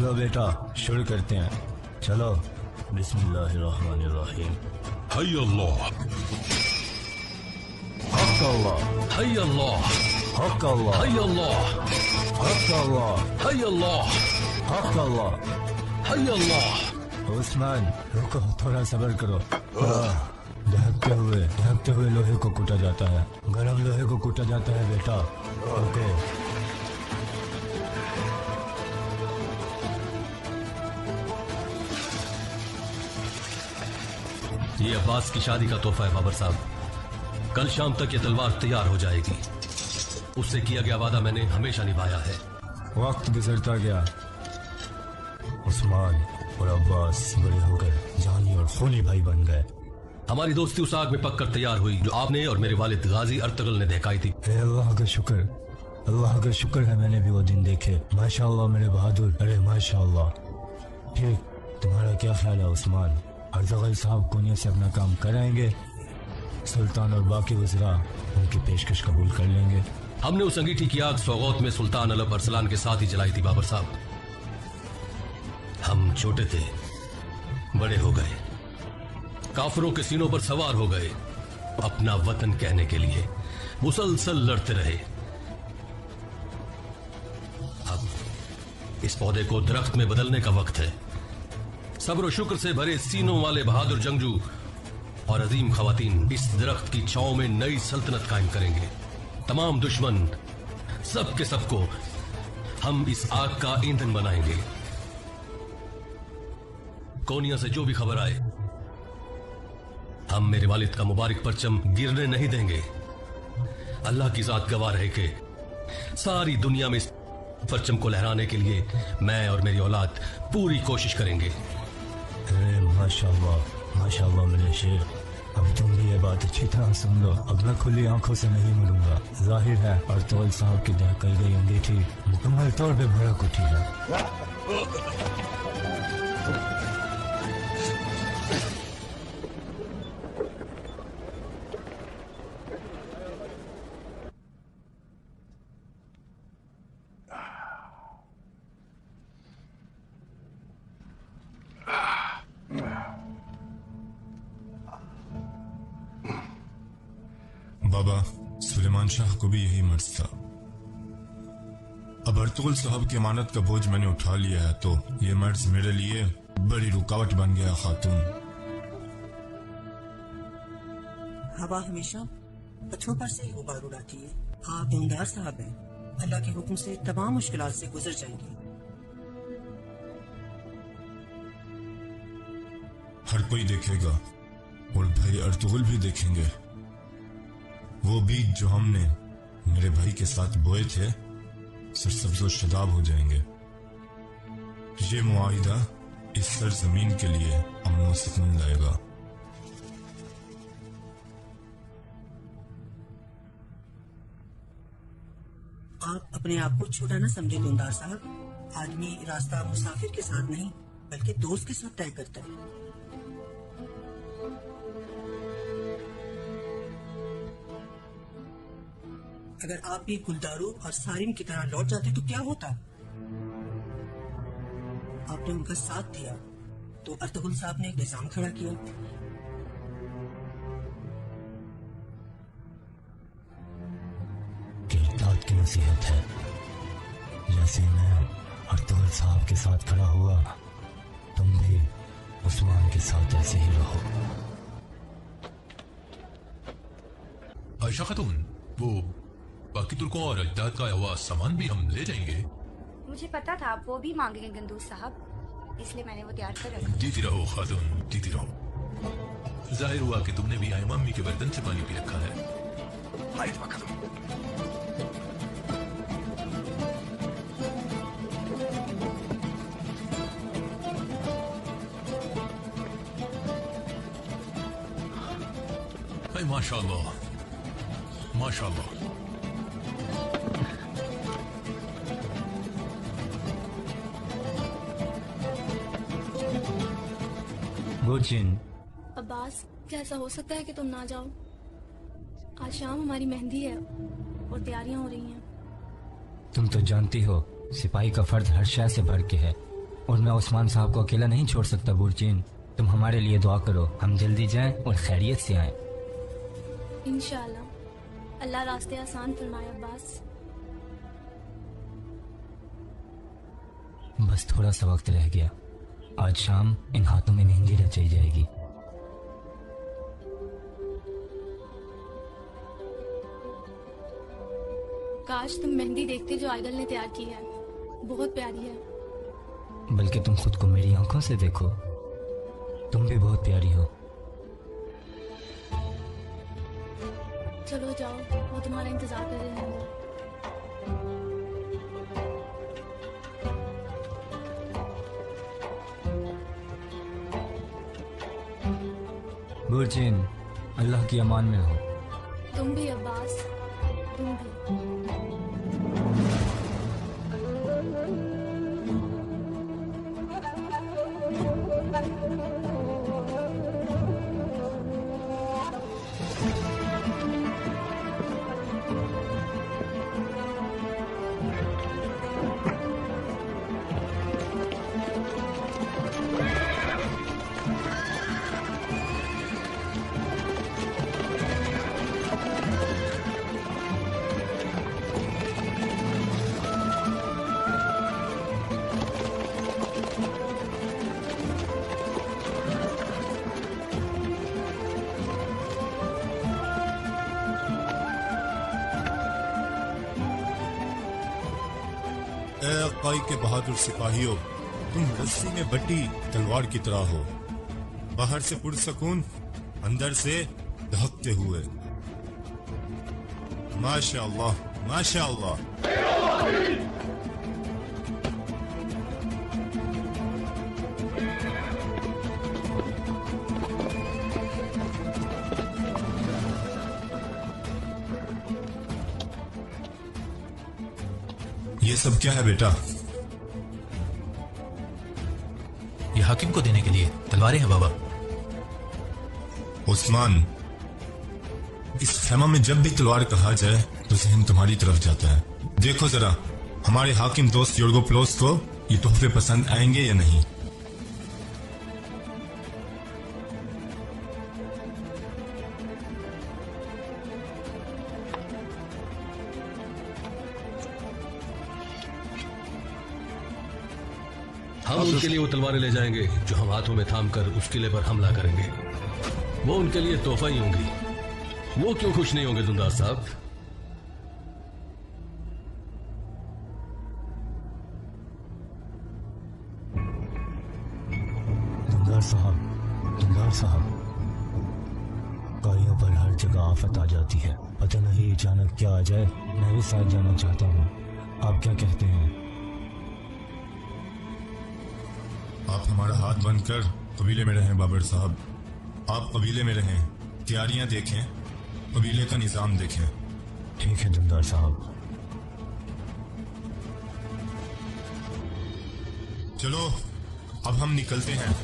चलो बेटा शुरू करते हैं। चलो बिस्मिल्लाहिर्रहमानिर्रहीम। हय अल्लाह, हक अल्लाह, हय अल्लाह, हक अल्लाह, हय अल्लाह, हक अल्लाह, हय अल्लाह, हक अल्लाह। हय अल्लाह। उस्मान रुको, थोड़ा सब्र करो। ढकते हुए लोहे को कूटा जाता है, गरम लोहे को कूटा जाता है बेटा। ओके। ये अब्बास की शादी का तोहफा है बाबर साहब। कल शाम तक ये तलवार तैयार हो जाएगी। उससे किया गया वादा मैंने हमेशा निभाया है। वक्त गुजरता गया, उस्मान और अब्बास बड़े होकर जानी और खूनी भाई बन गए। हमारी दोस्ती उस आग में पककर तैयार हुई जो आपने और मेरे वालिद गाजी अर्तगल ने दहकाई थी। अल्लाह का शुक्र, अल्लाह का शुक्र है मैंने भी वो दिन देखे। माशाअल्लाह मेरे बहादुर, अरे माशाअल्लाह। ठीक, तुम्हारा क्या ख्याल है उस्मान? अर्तगल साहब कोनिया से अपना काम कराएंगे, सुल्तान और बाकी वज़रा उनकी पेशकश कबूल कर लेंगे। हमने उस अंगीठी की आग सौगौत में सुल्तान अलब अरसलान के साथ ही जलाई थी बाबर साहब। हम छोटे थे, बड़े हो गए, काफिरों के सीनों पर सवार हो गए, अपना वतन कहने के लिए मुसलसल लड़ते रहे। अब इस पौधे को दरख्त में बदलने का वक्त है। सब्र और शुक्र से भरे सीनों वाले बहादुर जंगजू और अजीम खवातीन इस दरख्त की छांव में नई सल्तनत कायम करेंगे। तमाम दुश्मन सब के सबको हम इस आग का ईंधन बनाएंगे। कोनिया से जो भी खबर आए, हम मेरे वालिद का मुबारक परचम गिरने नहीं देंगे। अल्लाह की जात गवाह रहे कि सारी दुनिया में इस परचम को लहराने के लिए मैं और मेरी औलाद पूरी कोशिश करेंगे। अरे माशाअल्लाह माशाअल्लाह मेरे शेर, अब तुम भी ये बात अच्छी तरह सुन लो। अब मैं खुली आंखों से नहीं मरूंगा। जाहिर है अर्तगल साहब की दहकाई गई अंगीठी मुकम्मल तौर पे भड़क उठी है। बाबा सुलेमान शाह को भी यही मर्ज था। अब अर्तुगल साहब की अमानत का बोझ मैंने उठा लिया है तो ये मर्ज मेरे लिए बड़ी रुकावट बन गया। खातून, हवा हमेशा पत्थरों पर से ही गुबार उड़ाती है। आप दीनदार साहब हैं, अल्लाह के हुक्म से तमाम मुश्किलात से गुजर जाएंगे। हर कोई देखेगा और भाई अर्तुगल भी देखेंगे। वो बीज जो हमने मेरे भाई के साथ बोए थे सरसब्ज और शदाब हो जाएंगे। ये मुआहिदा इस सरजमीन के लिए अमन और सुकून लाएगा। आप अपने आप को छोटा ना समझे दीनदार साहब। आदमी रास्ता मुसाफिर के साथ नहीं बल्कि दोस्त के साथ तय करता है। अगर आप भी गुलदारू और सारिम की तरह लौट जाते तो क्या होता? आपने उनका साथ दिया तो अर्तुगल साहब ने एक निजाम खड़ा किया। किरदार की नसीहत है, जैसे मैं अर्तुगल साहब के साथ खड़ा हुआ, तुम भी उस्मान के साथ ऐसे ही रहो। आयशा खातून, वो बाकी तुर्कों और अजदाद का हुआ सामान भी हम ले जाएंगे। मुझे पता था आप वो भी मांगेंगे गंदूस साहब, इसलिए मैंने वो तैयार कर रखा। जीती रहो खातून, जीती रहो। जाहिर हुआ कि तुमने भी आयमा अम्मी के बर्तन से पानी पी रखा है। माशाअल्लाह माशाअल्लाह। गुचिन, अब्बास, क्या ऐसा हो सकता है कि तुम ना जाओ? आज शाम हमारी मेहंदी है और तैयारियां हो रही हैं। तुम तो जानती हो सिपाही का फर्ज हर शय से भर के है। और मैं उस्मान साहब को अकेला नहीं छोड़ सकता। बुरचीन, तुम हमारे लिए दुआ करो, हम जल्दी जाएं और खैरियत से आएं। इंशाअल्लाह अल्लाह रास्ते आसान फरमाए अब्बास। बस थोड़ा सा वक्त रह गया, आज शाम इन हाथों में मेहंदी रचाई जाएगी। काश तुम मेहंदी देखते जो आइडल ने तैयार की है, बहुत प्यारी है। बल्कि तुम खुद को मेरी आंखों से देखो, तुम भी बहुत प्यारी हो। चलो जाओ, वो तुम्हारा इंतजार कर रहे हैं। बुरचीन, अल्लाह की अमान में हो। तुम भी अब्बास, तुम भी। अक्काई के बहादुर सिपाहियों, तुम रस्सी में बटी तलवार की तरह हो, बाहर से पुरसकून, अंदर से दहकते हुए। माशाअल्लाह, माशाअल्लाह। ये सब क्या है बेटा? ये हाकिम को देने के लिए तलवारें हैं बाबा। उस्मान, इस खेमा में जब भी तलवार कहा जाए तो जहन तुम्हारी तरफ जाता है। देखो जरा, हमारे हाकिम दोस्त योर्गोप्लोस को ये तोहफे पसंद आएंगे या नहीं। हम उनके लिए वो तलवारें ले जाएंगे जो हम हाथों में थाम कर उस किले पर हमला करेंगे। वो उनके लिए तोहफा ही होंगी। वो क्यों खुश नहीं होंगे दुंदार साहब? दुंदार साहब, काइयों पर हर जगह आफत आ जाती है, पता नहीं अचानक क्या आ जाए। मैं भी साथ जाना चाहता हूँ, आप क्या कहते हैं? आप हमारा हाथ बंद कर कबीले में रहें बाबर साहब। आप कबीले में रहें, तैयारियां देखें, कबीले का निजाम देखें। ठीक है दुंदार साहब। चलो अब हम निकलते हैं।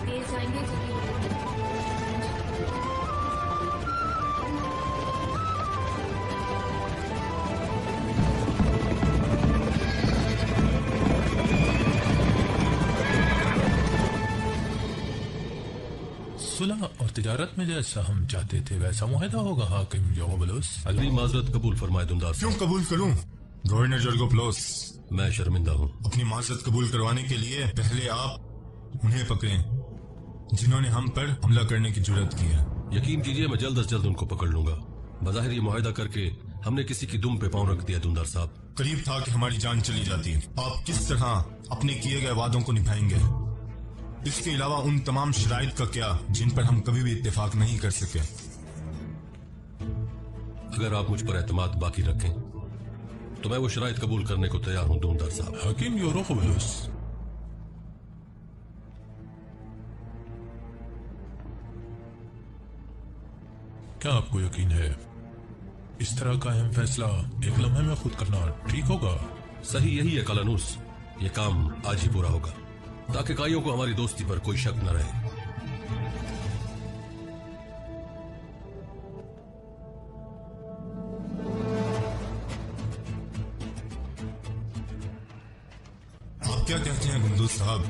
तेज जाएंगे जल्दी। सुलह और तिजारत में जैसा हम चाहते थे वैसा मुआहदा होगा हाकिम योर्गोप्लोस। अगली माजरत कबूल फरमाए दुंदार क्यों साहब। कबूल करूं गवर्नर योर्गोप्लोस? मैं शर्मिंदा हूँ। अपनी माजरत कबूल करवाने के लिए पहले आप उन्हें पकड़ें जिन्होंने हम पर हमला करने की जुर्रत की है। यकीन कीजिए मैं जल्द से जल्द उनको पकड़ लूंगा। बज़ाहिर ये मुआहदा करके हमने किसी की दुम पे पांव रख दिया दुंदार साहब। करीब था कि हमारी जान चली जाती। आप किस तरह अपने किए गए वादों को निभाएंगे, इसके अलावा उन तमाम शराइत का क्या जिन पर हम कभी भी इत्तेफाक नहीं कर सके। अगर आप मुझ पर एतमाद बाकी रखें तो मैं वो शराइत कबूल करने को तैयार हूं दूनदार साहब। हकीम योरोखबलुस, क्या आपको यकीन है इस तरह का अहम फैसला एक लम्हे में खुद करना ठीक होगा? सही यही है कालानूस, ये काम आज ही पूरा होगा ताकि काइयों को हमारी दोस्ती पर कोई शक न रहे। आप क्या कहते हैं गुंदूज साहब?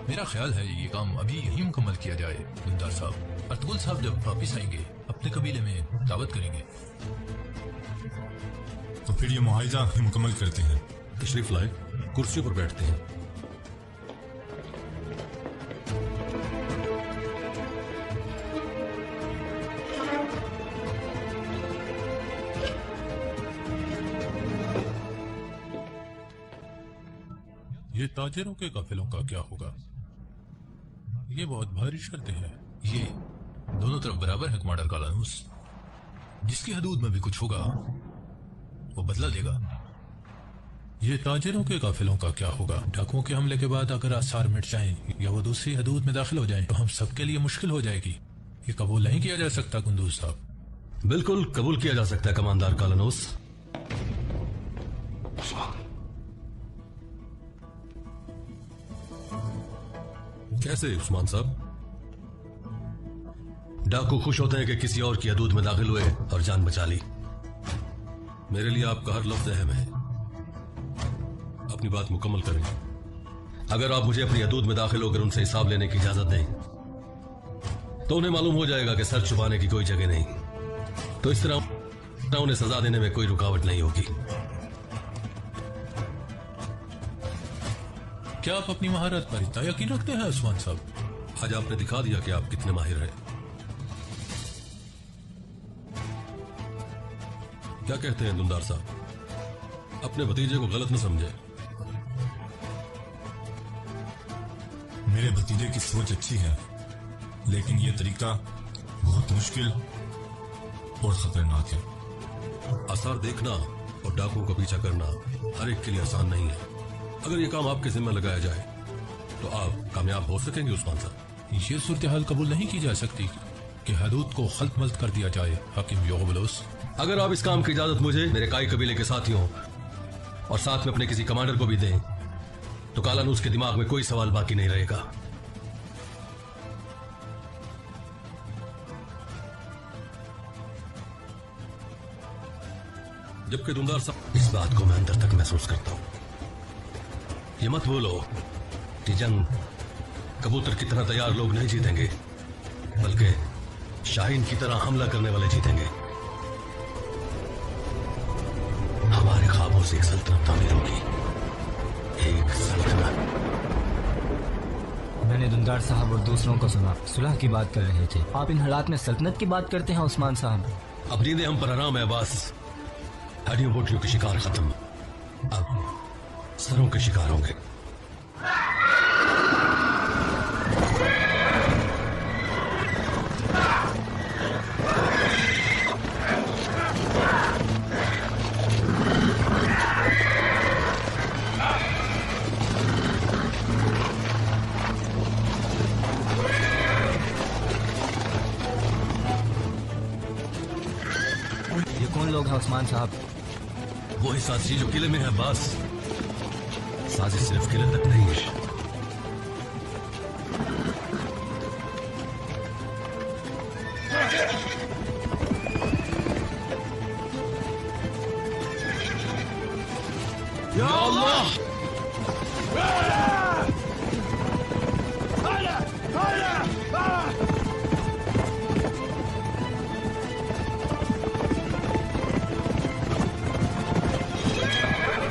मेरा ख्याल है ये काम अभी यही मुकम्मल किया जाए। गुलदार साहब, अर्तुगरुल साहब जब वापिस आएंगे अपने कबीले में दावत करेंगे। तो फिर ये मुआहिदा ही मुकम्मल करते हैं। तशरीफ लाए, कुर्सियों पर बैठते हैं। ये ताजिरों के काफिलों का क्या होगा? ये बहुत भारी शर्तें हैं। ये दोनों तरफ बराबर है कमांडर कालानूस। जिसकी हदूद में भी कुछ होगा वो बदला देगा। ये ताजिरों के काफिलों का क्या होगा? डाकुओं के हमले के बाद अगर आसार मिट जाएं या वो दूसरी हदूद में दाखिल हो जाएं तो हम सबके लिए मुश्किल हो जाएगी। ये कबूल नहीं किया जा सकता गुंदूज साहब। बिल्कुल कबूल किया जा सकता है कमांडर कालानूस। कैसे उस्मान साहब? डाकू खुश होते हैं कि किसी और की हदूद में दाखिल हुए और जान बचा ली। मेरे लिए आपका हर लफ्ज अहम है। अपनी बात मुकम्मल करें। अगर आप मुझे अपनी हदूद में दाखिल होकर उनसे हिसाब लेने की इजाजत दें तो उन्हें मालूम हो जाएगा कि सर छुपाने की कोई जगह नहीं। तो इस तरह उन्हें सजा देने में कोई रुकावट नहीं होगी। क्या आप अपनी महारत पर इतना यकीन रखते हैं उस्मान साहब? आज आपने दिखा दिया कि आप कितने माहिर हैं। क्या कहते हैं दुलदार साहब? अपने भतीजे को गलत न समझे। मेरे भतीजे की सोच अच्छी है, लेकिन ये तरीका बहुत मुश्किल और खतरनाक है। आसार देखना और डाकुओं का पीछा करना हर एक के लिए आसान नहीं है। अगर ये काम आपके जिम्मे लगाया जाए तो आप कामयाब हो सकेंगे उस्मान साहब। ये सूरत हाल कबूल नहीं की जा सकती कि हदूद को खल्त मल्त कर दिया जाए। हकीम योरोखबलुस, अगर आप इस काम की इजाजत मुझे, मेरे काई कबीले के साथियों और साथ में अपने किसी कमांडर को भी दें तो कालानूस के दिमाग में कोई सवाल बाकी नहीं रहेगा। जबकि दुलदार साहब, इस बात को मैं अंदर तक महसूस करता हूं। ये मत बोलो कि जंग कबूतर की तरह तैयार लोग नहीं जीतेंगे, बल्कि शाहीन की तरह हमला करने वाले जीतेंगे। हमारे ख्वाबों से एक सल्तनत तामीर होगी, एक सल्तनत। मैंने दुलदार साहब और दूसरों को सुना सुलह की बात कर रहे थे। आप इन हालात में सल्तनत की बात करते हैं उस्मान साहब? अब नींदें हम पर आराम है अब्बास। हड्डियों बोटियों के शिकार खत्म, अब सरों के शिकार होंगे। ये कौन लोग हैं उस्मान साहब? वही साथी जो किले में है अब्बास। साजिश सिर्फ किले तक नहीं है। या अल्लाह!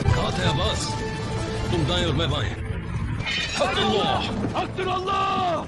कहाँ थे अब्बास? तुम दाएं और मैं बाएं। हक अल्लाह! हक अल्लाह!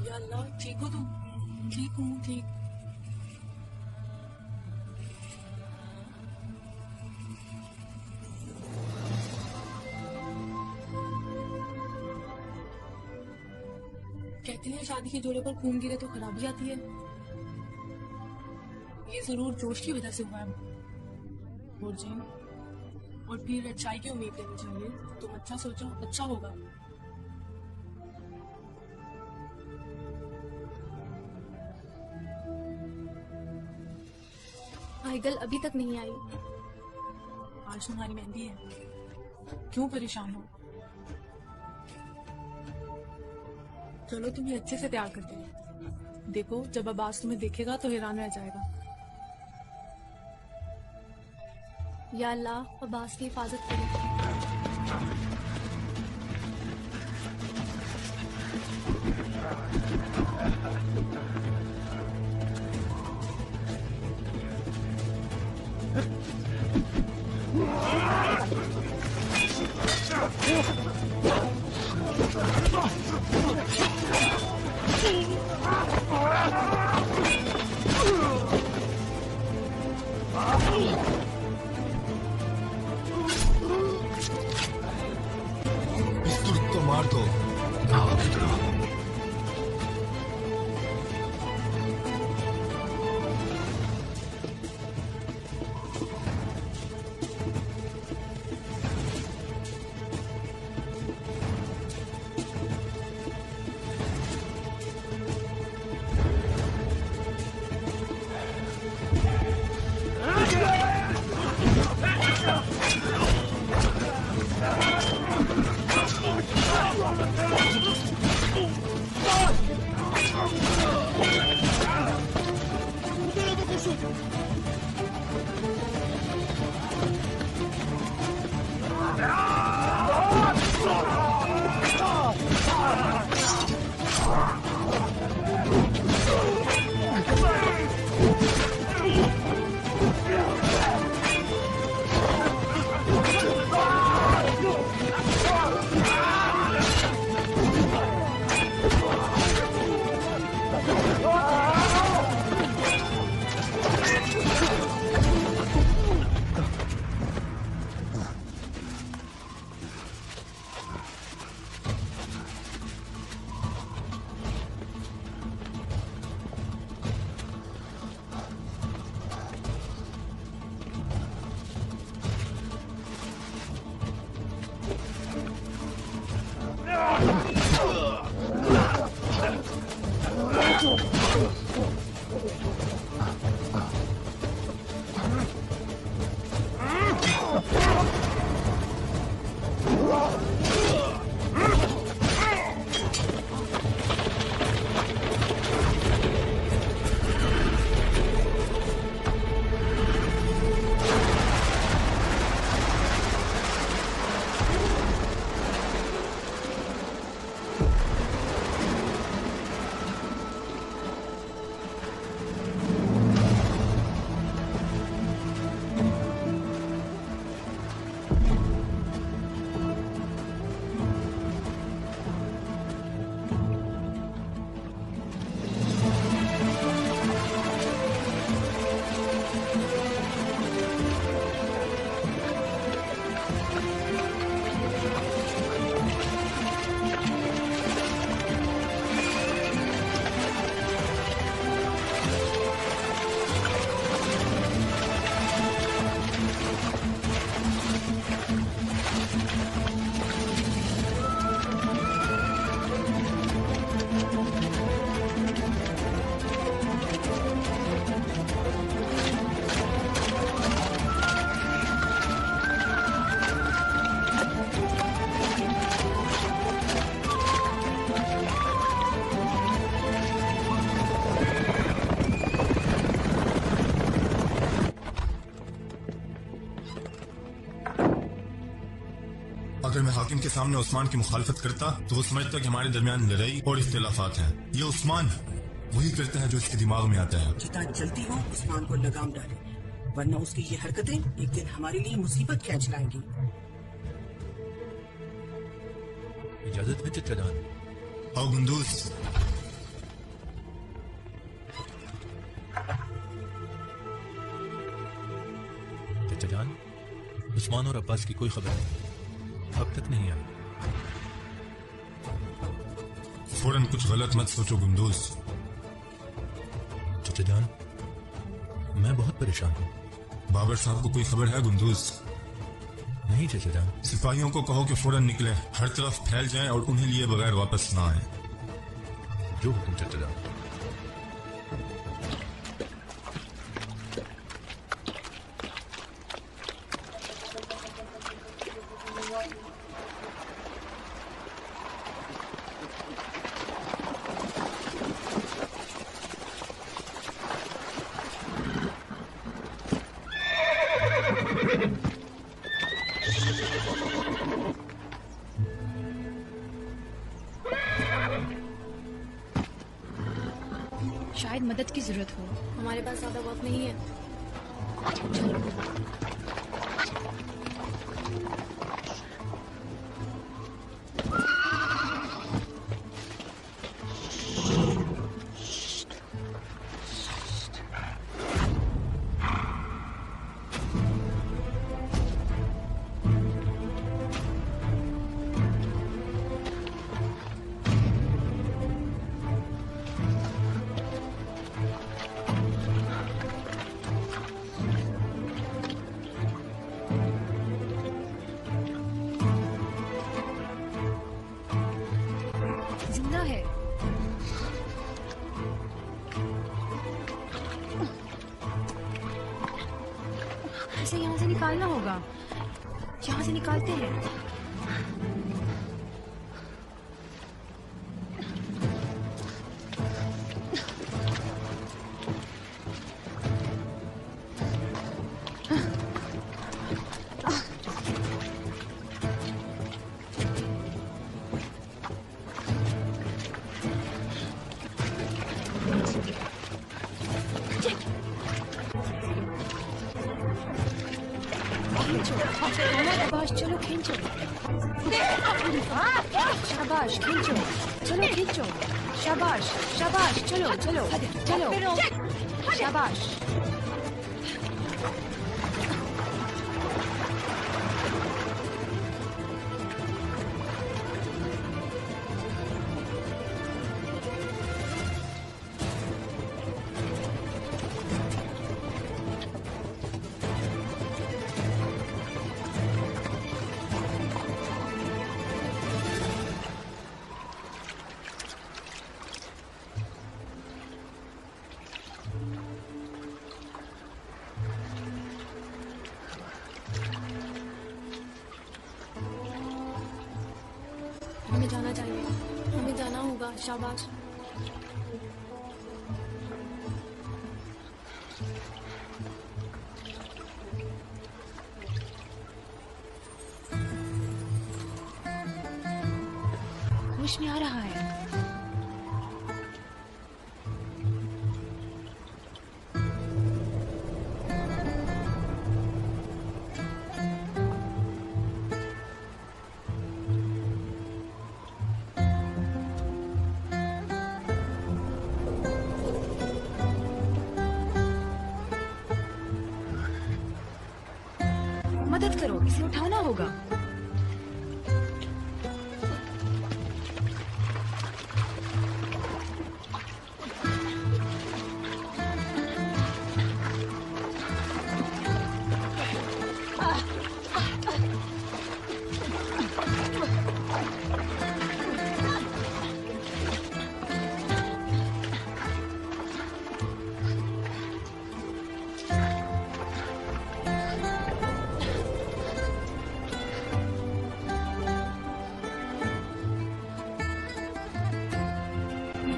या अल्लाह, ठीक हो तुम? ठीक हूँ, ठीक। कहते हैं शादी के जोड़े पर खून गिरे तो खराबी आती है। ये जरूर जोश की वजह से हुआ है। और जी, और फिर अच्छाई की उम्मीद करनी चाहिए। तुम अच्छा सोचो, अच्छा होगा। आइगल अभी तक नहीं आई। आज तुम्हारी मेहंदी है, क्यों परेशान हो? चलो तुम्हें अच्छे से तैयार करते हैं। देखो, जब अब्बास तुम्हें देखेगा तो हैरान रह जाएगा। या अल्लाह, अब्बास की हिफाजत करो। इस तुर्क को मार दो। अगर मैं हाकिम के सामने उस्मान की मुखालफत करता तो वो समझता कि हमारे दरमियान लड़ाई और इख्तिलाफात हैं। ये उस्मान वही करता है जो इसके दिमाग में आता है। जितना जल्दी हो उस्मान को लगाम डाले, वरना उसकी ये हरकतें एक दिन हमारे लिए मुसीबत खींच लाएंगी। इजाजत है चचा जान। आओ गुंदूस, चचा जान, उस्मान और अब्बास की कोई खबर नहीं, अब तक नहीं आई। फौरन कुछ गलत मत सोचो गुंदूज। चचा जान, मैं बहुत परेशान हूँ। बाबर साहब को कोई खबर है गुंदूज? नहीं चचा जान। सिपाहियों को कहो कि फौरन निकले, हर तरफ फैल जाएं और उन्हें लिए बगैर वापस ना आए। जो हुक्म चचा जान। शायद मदद की जरूरत हो। हमारे पास ज्यादा वक्त नहीं है। जिंदा है। इसे यहाँ से निकालना होगा। यहाँ से निकालते हैं। शाबाश, चलो खींचो। शाबाश, खींचो। चलो खींचो। शाबाश, शाबाश, चलो चलो चलो। शाबाश। हमें जाना चाहिए, हमें जाना होगा। शाबाश। होश में आ रहा है। मदद करो, इसे उठाना होगा।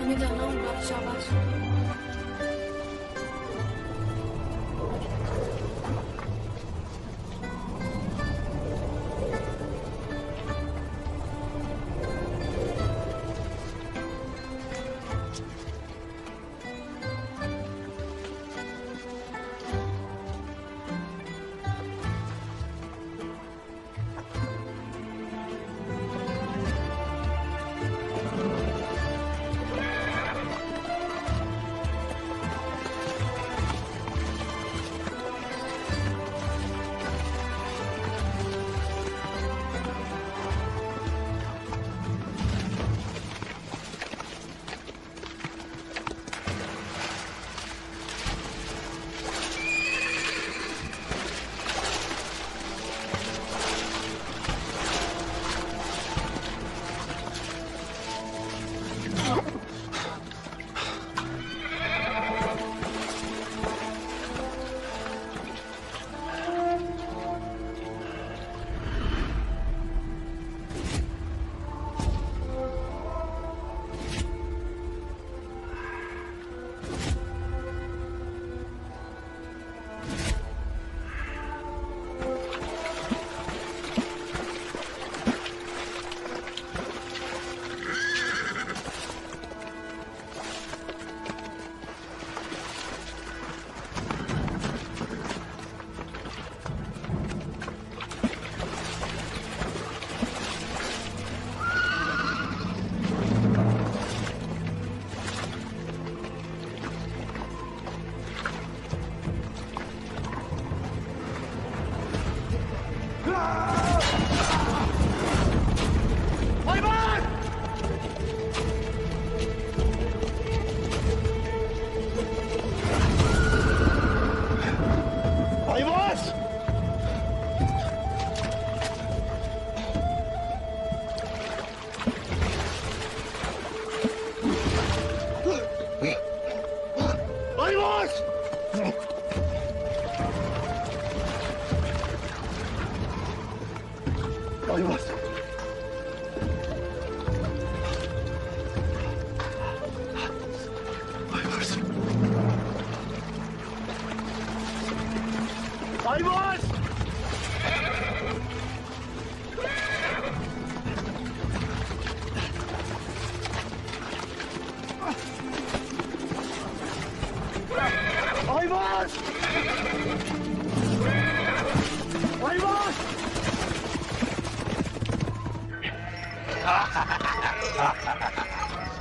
हमें जाना होगा। शाबाश।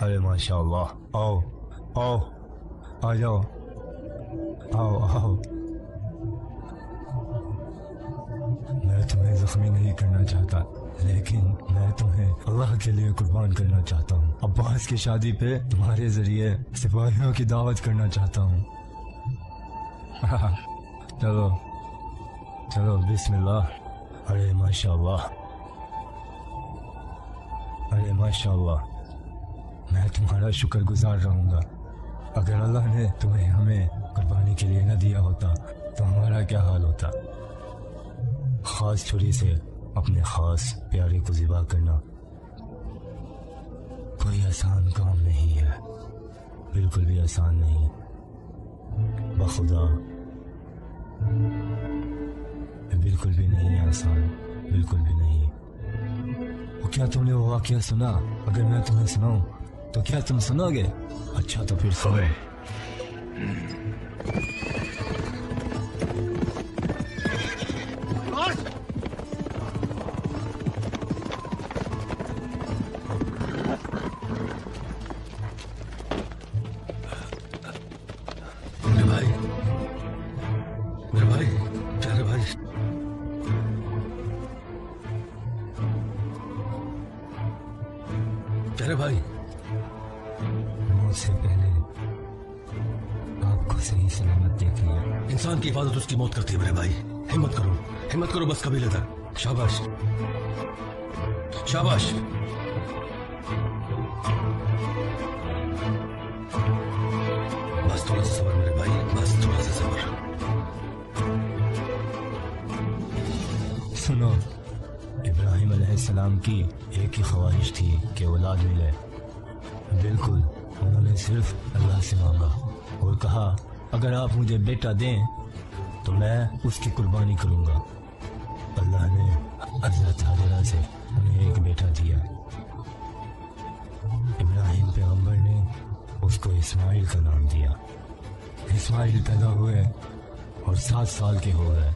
अरे माशाल्लाह, आओ आओ आ जाओ, आओ आओ। मैं तुम्हें जख्मी नहीं करना चाहता, लेकिन मैं तुम्हें अल्लाह के लिए कुर्बान करना चाहता हूँ। अब्बास की शादी पे तुम्हारे जरिए सिपाहियों की दावत करना चाहता हूँ। चलो चलो बिस्मिल्लाह। अरे माशाल्लाह, अरे माशाल्लाह, मैं तुम्हारा शुक्रगुजार रहूंगा। अगर अल्लाह ने तुम्हें हमें कुर्बानी के लिए न दिया होता तो हमारा क्या हाल होता। खास छुरी से अपने खास प्यारे को ज़िबा करना कोई आसान काम नहीं है, बिल्कुल भी आसान नहीं। बखुदा बिल्कुल भी नहीं है आसान, बिल्कुल भी नहीं। वो क्या तुमने वो वाक़या सुना? अगर मैं तुम्हें सुनाऊं तो क्या तुम सुनोगे? अच्छा तो फिर सुनो। प्यारे भाई, मुझसे पहले आपको सही सलामत देख लिया। इंसान की हिफाजत उसकी मौत करती है मेरे भाई। हिम्मत करो, हिम्मत करो, बस कबीले तक। शाबाश शाबाश। बस थोड़ा सा सब्र मेरे भाई, बस थोड़ा सा सब्र। सुनो, इब्राहिम अलैहिस्सलाम की एक ही ख्वाहिश थी कि औलाद मिले। बिल्कुल, उन्होंने सिर्फ अल्लाह से मांगा और कहा अगर आप मुझे बेटा दें तो मैं उसकी कुर्बानी करूंगा। अल्लाह ने हज़रत हाजरा से उन्हें एक बेटा दिया। इब्राहिम पैगंबर ने उसको इस्माइल का नाम दिया। इस्माइल पैदा हुए और 7 साल के हो गए।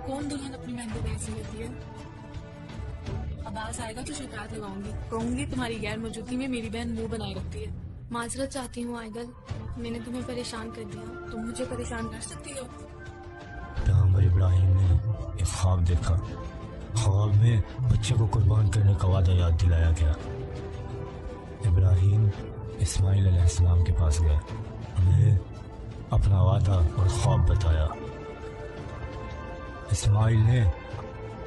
कौन दुल्हन अपनी मेहंदी नहीं सी लेती है? अब्बास आएगा तो शिकायत लगाऊंगी, कहूंगी तुम्हारी गैर मौजूदगी में मेरी बहन मुंह बनाए रखती है। माजरत चाहती हूँ आइगल, मैंने तुम्हें परेशान कर दिया। तुम मुझे परेशान कर सकती हो? पैगंबर इब्राहिम ने एक ख्वाब देखा। ख्वाब में बच्चे को कुर्बान करने का वादा याद दिलाया गया। इब्राहिम इस्माइल अलैहिस्सलाम के पास गए, उन्हें अपना वादा और ख्वाब बताया। इस्माइल ने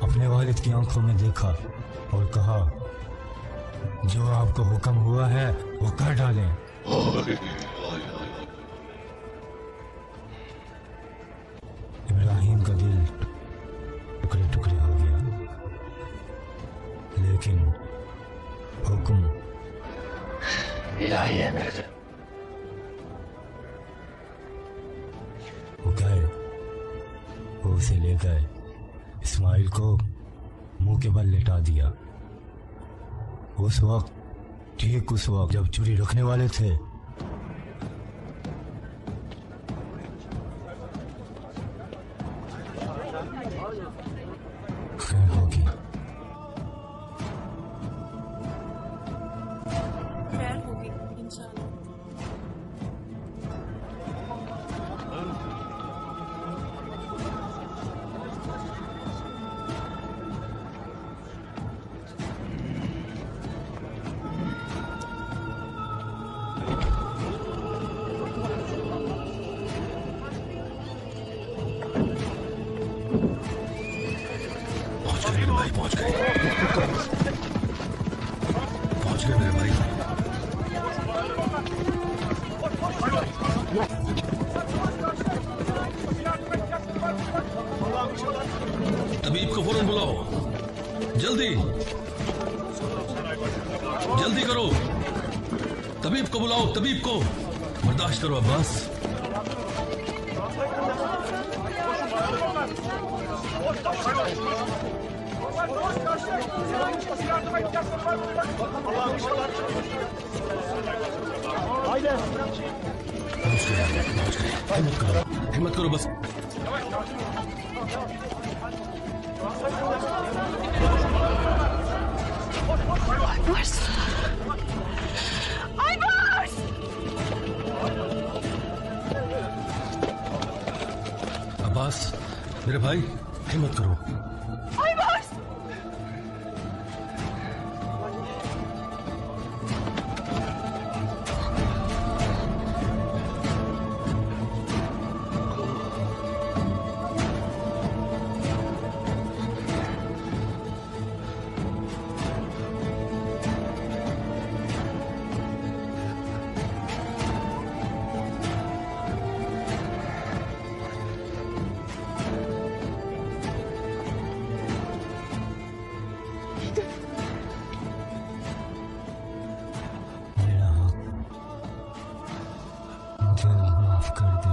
अपने वालिद की आंखों में देखा और कहा जो आपको हुक्म हुआ है वो कर डालें। इब्राहिम का दिल टुकड़े टुकड़े हो गया, लेकिन हुक्म इलाही है मेरे से। वो गए, वो उसे ले गए, इस्माइल को मुंह के बल लेटा दिया। उस वक्त ठीक उस वक्त जब चोरी रखने वाले थे। खैर होगी। खैर होगी इंशाल्लाह। पहुंच गए मेरे भाई, पहुंच गए, पहुंच गए मेरे भाई। तबीब को फौरन बुलाओ, जल्दी जल्दी करो, तबीब को बुलाओ, तबीब को। बर्दाश्त करो अब्बास। हिम्मत करो बस। अब्बास मेरे भाई, हिम्मत करो। मेरा हक मुझे माफ कर दे।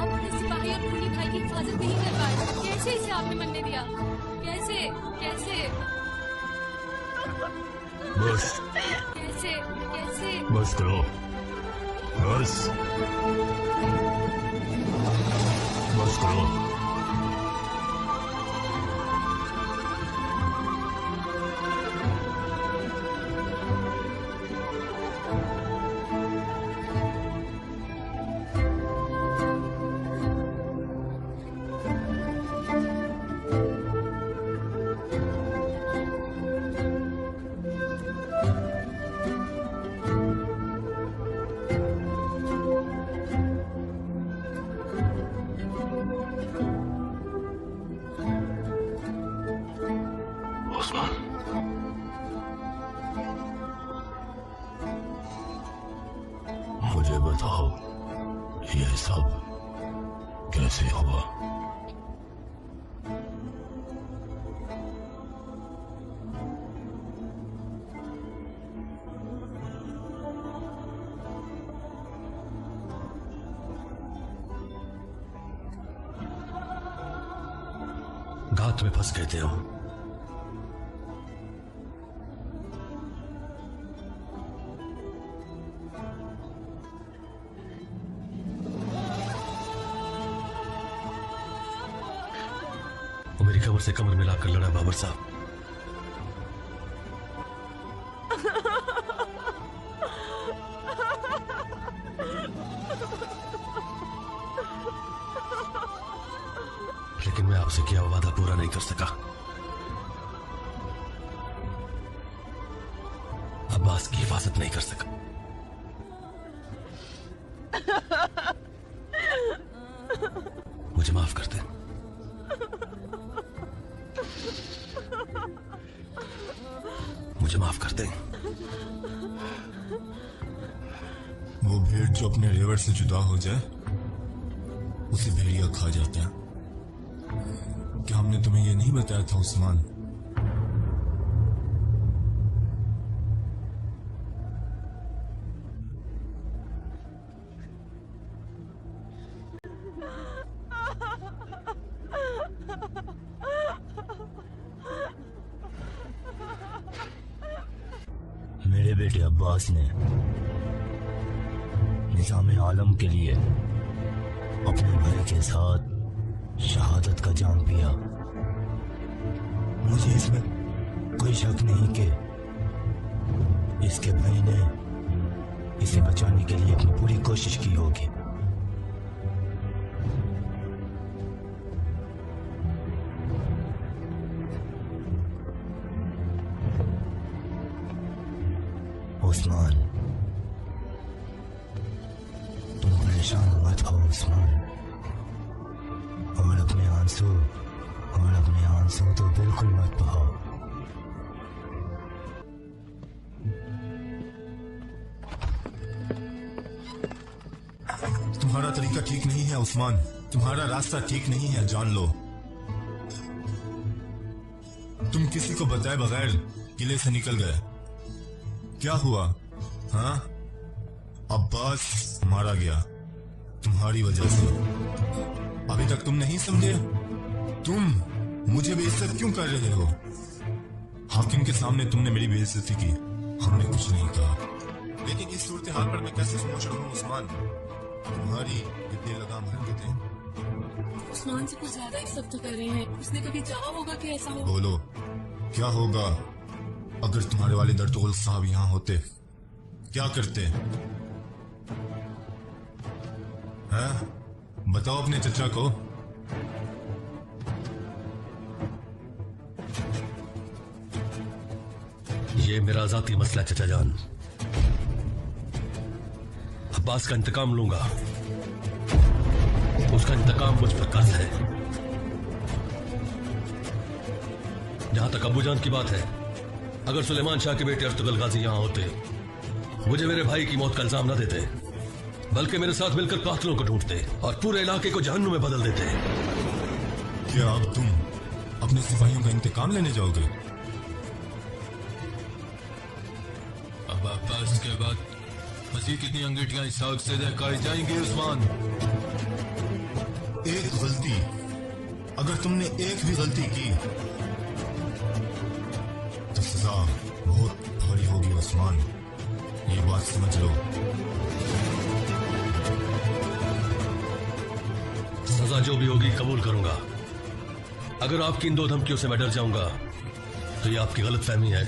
आपने सिपाही और खूनी भाई की हिफाजत नहीं कर पाए, कैसे इसे आपने मरने दिया? कैसे कैसे बस कैसे कैसे? बस करो, बस बस करो। उस्मान, मुझे बताओ ये सब कैसे हुआ? घात में फंस गए थे हम। मेरी कमर से कमर मिलाकर लड़ा बाबर साहब। लेकिन मैं आपसे किया हुआ वादा पूरा नहीं कर सका। अब्बास की हिफाजत नहीं कर सका। मुझे माफ कर दे। मुझे माफ कर दे। वो भेड़ जो अपने रेवड़ से जुदा हो जाए उसे भेड़िया खा जाता है। क्या हमने तुम्हें यह नहीं बताया था उस्मान? मेरे बेटे अब्बास ने निजाम आलम के लिए अपने भाई के साथ शहादत का जाम पिया। मुझे इसमें कोई शक नहीं कि इसके भाई ने इसे बचाने के लिए अपनी पूरी कोशिश की होगी। उस्मान, तुम परेशान मत हो उस्मान, और अपने आंसू तो बिल्कुल मत बहाओ। तुम्हारा तरीका ठीक नहीं है उस्मान, तुम्हारा रास्ता ठीक नहीं है, जान लो। तुम किसी को बताए बगैर किले से निकल गए। क्या हुआ? हाँ, अब्बास मारा गया तुम्हारी वजह से। अभी तक तुम नहीं समझे? तुम मुझे बेइज्जत क्यों कर रहे हो? हाकिम के सामने तुमने मेरी बेइज्जती की, हमने कुछ नहीं कहा, लेकिन इस सूरत हाल पर मैं कैसे सोच रहा हूँ उस्मान? तुम्हारी ये बेलगाम हरकतें उस्मान से कुछ ज्यादा ही सख्त कर रहे हैं। उसने कभी चाहा होगा कि ऐसा हो? बोलो, क्या होगा अगर तुम्हारे वाले दर्तुगल साहब यहाँ होते? क्या करते हैं? बताओ अपने चचा को। ये मेरा जाती मसला चचा जान। अब्बास का इंतकाम लूंगा, उसका इंतकाम मुझ पर कर्ज है। जहां तक अब्बू जान की बात है, अगर सुलेमान शाह के बेटे अर्तुगल गाजी यहां होते, मुझे मेरे भाई की मौत का इल्जाम न देते, बल्कि मेरे साथ मिलकर कातिलों को ढूंढते और पूरे इलाके को जहन्नुम में बदल देते। क्या अब तुम अपने सिपाहियों का इंतकाम लेने जाओगे? अब अब्बास के बाद मसीह कितनी अंगीठियां इस आग से दहकाई जाएंगी उस्मान? एक गलती, अगर तुमने एक भी गलती की तो सजा बहुत भारी होगी उस्मान, ये बात समझ लो। सजा जो भी होगी कबूल करूंगा। अगर आपकी इन दो धमकियों से मैं डर जाऊंगा तो ये आपकी गलत फहमी है।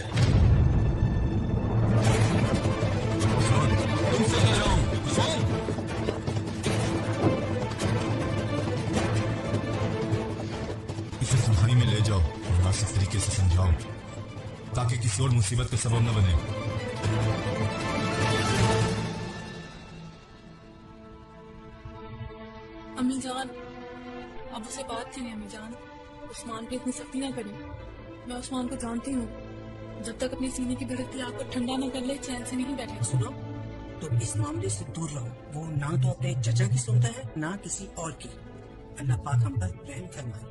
तुमसे कह रहा हूं, इसे तन्हाई में ले जाओ, मुनासिब तरीके से समझाओ, ताकि किसी और मुसीबत का सबब न बने। अम्मी जान, अब उसे बात करें। अम्मी जान, उस्मान पे इतनी सख्ती ना करें। मैं उस्मान को जानती हूँ, जब तक अपने सीने की भड़कती आग को ठंडा न कर ले चैन से नहीं बैठे। सुनो, तुम इस मामले से दूर रहो। वो ना तो अपने चचा की सुनता है ना किसी और की। अल्लाह पाक हम पर रहम फरमाए।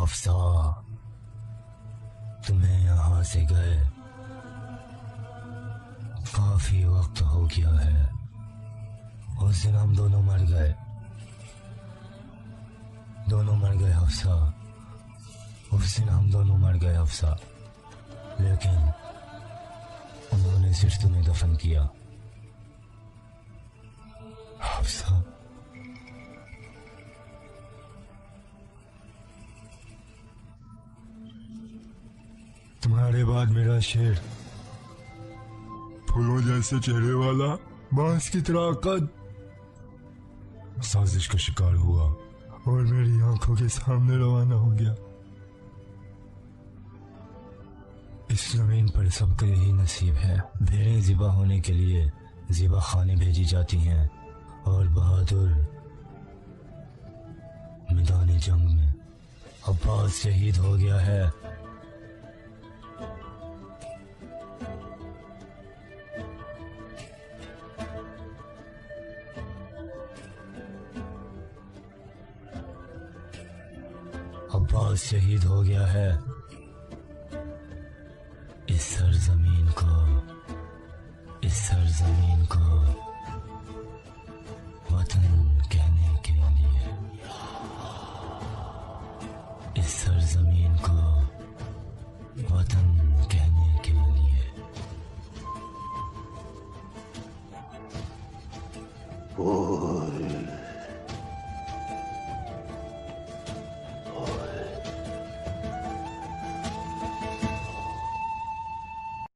हफ्सा, तुम्हें यहाँ से गए काफी वक्त हो गया है। उस दिन हम दोनों मर गए हफ्सा। उस दिन हम दोनों मर गए हफ्सा, लेकिन उन्होंने सिर्फ तुम्हें दफन किया हफ्सा। तुम्हारे बाद मेरा शेर फूलों जैसे चेहरे वाला बांस की तरह कद साजिश का शिकार हुआ और मेरी आंखों के सामने रवाना हो गया। इस जमीन पर सबका यही नसीब है। भेड़ें ज़िबा होने के लिए ज़िबा खाने भेजी जाती हैं और बहादुर मैदान जंग में अब्बास शहीद हो गया है। अब्बास शहीद हो गया है। इस सरजमीन को वतन कहने के लिए, इस सरजमीन को वतन कहने के लिए। Oh